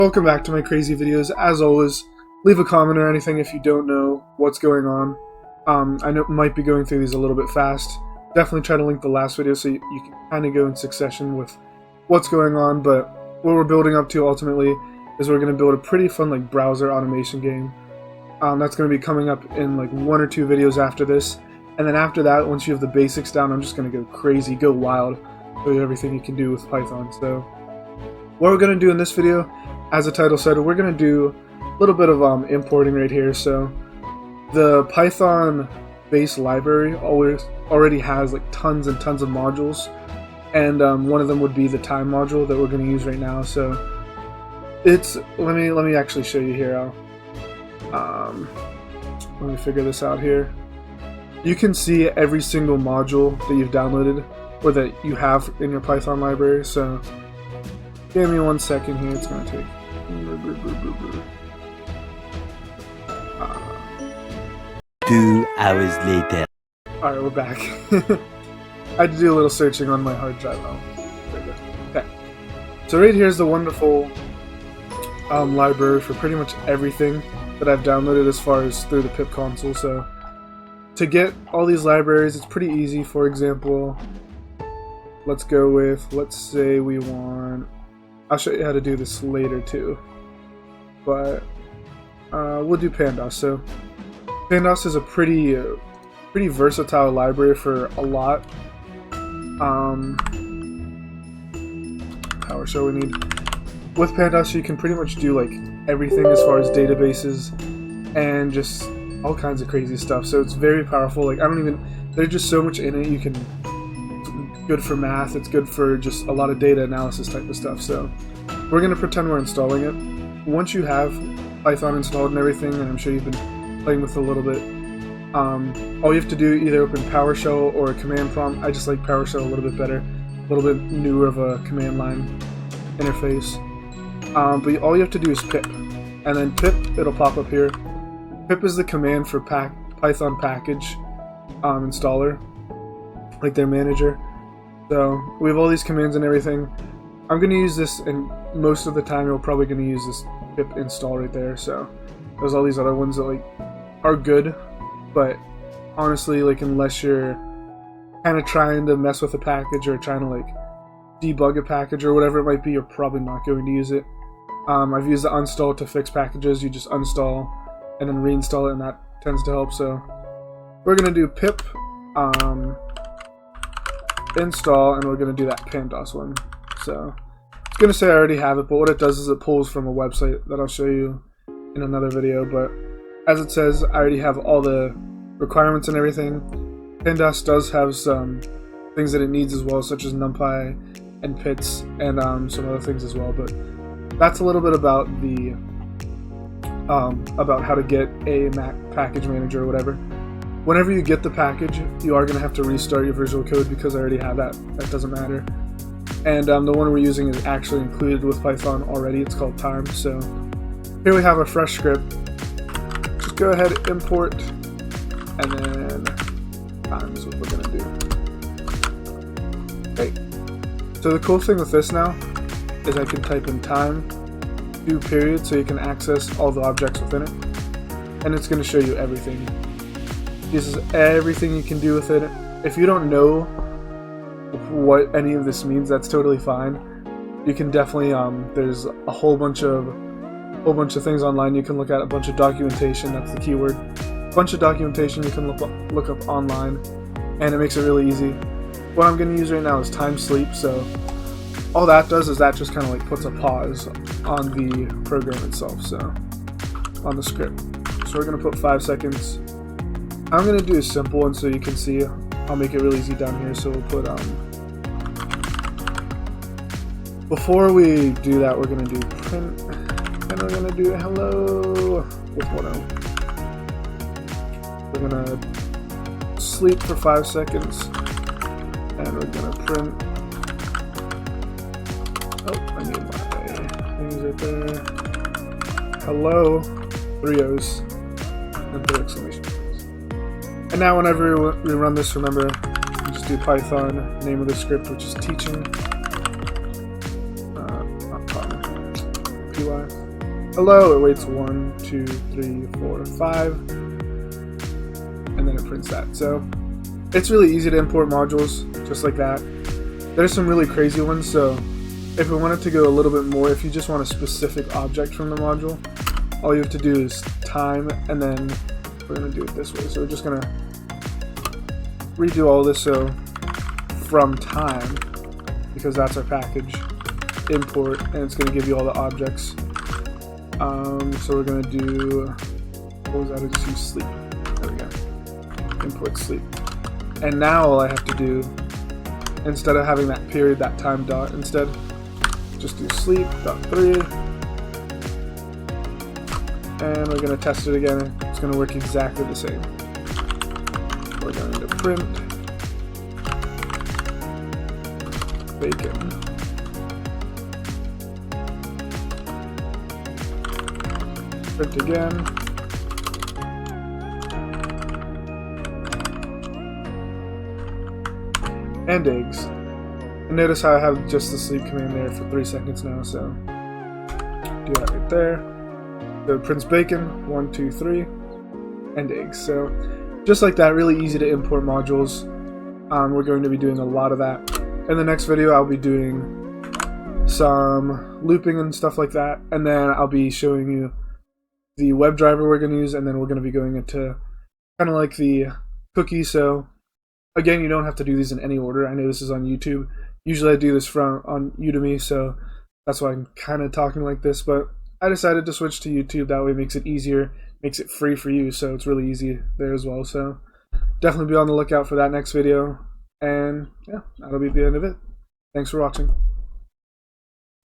Welcome back to my crazy videos. As always, leave a comment or anything if you don't know what's going on. I know might be going through these a little bit fast. Definitely try to link the last video so you can kind of go in succession with what's going on, but what we're building up to ultimately is we're going to build a pretty fun browser automation game. That's going to be coming up in 1 or 2 videos after this, and then after that, once you have the basics down, I'm just going to go crazy, go wild, show you everything you can do with Python. So what we're going to do in this video, as the title said, we're going to do a little bit of importing right here. So the Python base library already has tons and tons of modules, and one of them would be the time module that we're going to use right now. So it's let me actually show you here. Let me figure this out here. You can see every single module that you've downloaded or that you have in your Python library. So give me 1 second here. It's going to take. 2 hours later. Alright, we're back. I had to do a little searching on my hard drive. Oh, there we go. Okay. So right here is the wonderful library for pretty much everything that I've downloaded as far as through the PIP console. So to get all these libraries, it's pretty easy. For example, let's go with, let's say we want, I'll show you how to do this later too, but we'll do Pandas. So Pandas is a pretty versatile library for a lot. PowerShell we need. With Pandas you can pretty much do everything as far as databases and just all kinds of crazy stuff. So it's very powerful. There's just so much in it. It's good for math, it's good for just a lot of data analysis type of stuff. So we're going to pretend we're installing it. Once you have Python installed and everything, and I'm sure you've been playing with it a little bit, all you have to do, either open PowerShell or a command prompt. I just like PowerShell a little bit better, a little bit newer of a command line interface. But all you have to do is pip, and then pip, it'll pop up here. Pip is the command for Python package installer, like their manager. So we have all these commands and everything. I'm going to use this, and most of the time you're probably going to use this pip install right there. So there's all these other ones that are good, but honestly, unless you're kind of trying to mess with a package or trying to debug a package or whatever it might be, you're probably not going to use it. I've used the uninstall to fix packages. You just uninstall and then reinstall it, and that tends to help. So we're going to do pip install, and we're going to do that Pandas one. So it's going to say I already have it, but what it does is it pulls from a website that I'll show you in another video. But as it says, I already have all the requirements and everything. Pandas does have some things that it needs as well, such as NumPy and pits and some other things as well. But that's a little bit about the about how to get a Mac package manager or whatever. Whenever you get the package, you are going to have to restart your Visual Code because I already have that. That doesn't matter. And the one we're using is actually included with Python already. It's called time. So here we have a fresh script. Just go ahead, import, and then time is what we're going to do. Okay. So the cool thing with this now is I can type in time, do period, so you can access all the objects within it. And it's going to show you everything. This is everything you can do with it. If you don't know what any of this means, that's totally fine. You can definitely there's a whole bunch of things online you can look at, a bunch of documentation, that's the keyword. A bunch of documentation you can look up online, and it makes it really easy. What I'm going to use right now is time sleep. So all that does is that just kind of puts a pause on the program itself, so on the script. So we're going to put 5 seconds. I'm going to do a simple one so you can see. I'll make it really easy down here. So we'll put before we do that, we're going to do print, and we're going to do hello with 1 O. We're going to sleep for 5 seconds, and we're going to print. Oh, I need my things right there. Hello, 3 O's, and 3 exclamation points. And now whenever we run this, remember, you just do Python, name of the script, which is teaching. Not PY. hello, it waits 1, 2, 3, 4, 5, and then it prints that. So it's really easy to import modules just like that. There's some really crazy ones, so if we wanted to go a little bit more, if you just want a specific object from the module, all you have to do is time, and then we're going to do it this way. So we're just going to redo all this, so from time, because that's our package, import, and it's going to give you all the objects. So we're going to do, what was that? I just used sleep. There we go. Import sleep. And now all I have to do, instead of having that period, that time dot, instead, just do sleep dot 3, and we're going to test it again. It's going to work exactly the same. We're going to print bacon. Print again. And eggs. And notice how I have just the sleep command there for 3 seconds now, so do that right there. So it prints bacon, 1, 2, 3, and eggs. So just like that, really easy to import modules. We're going to be doing a lot of that. In the next video, I'll be doing some looping and stuff like that, and then I'll be showing you the WebDriver we're going to use, and then we're going to be going into kind of like the cookie. So again, you don't have to do these in any order. I know this is on YouTube. Usually I do this on Udemy, so that's why I'm kind of talking like this, but I decided to switch to YouTube. That way it makes it easier, makes it free for you, so it's really easy there as well. So definitely be on the lookout for that next video, and yeah, that'll be the end of it. Thanks for watching.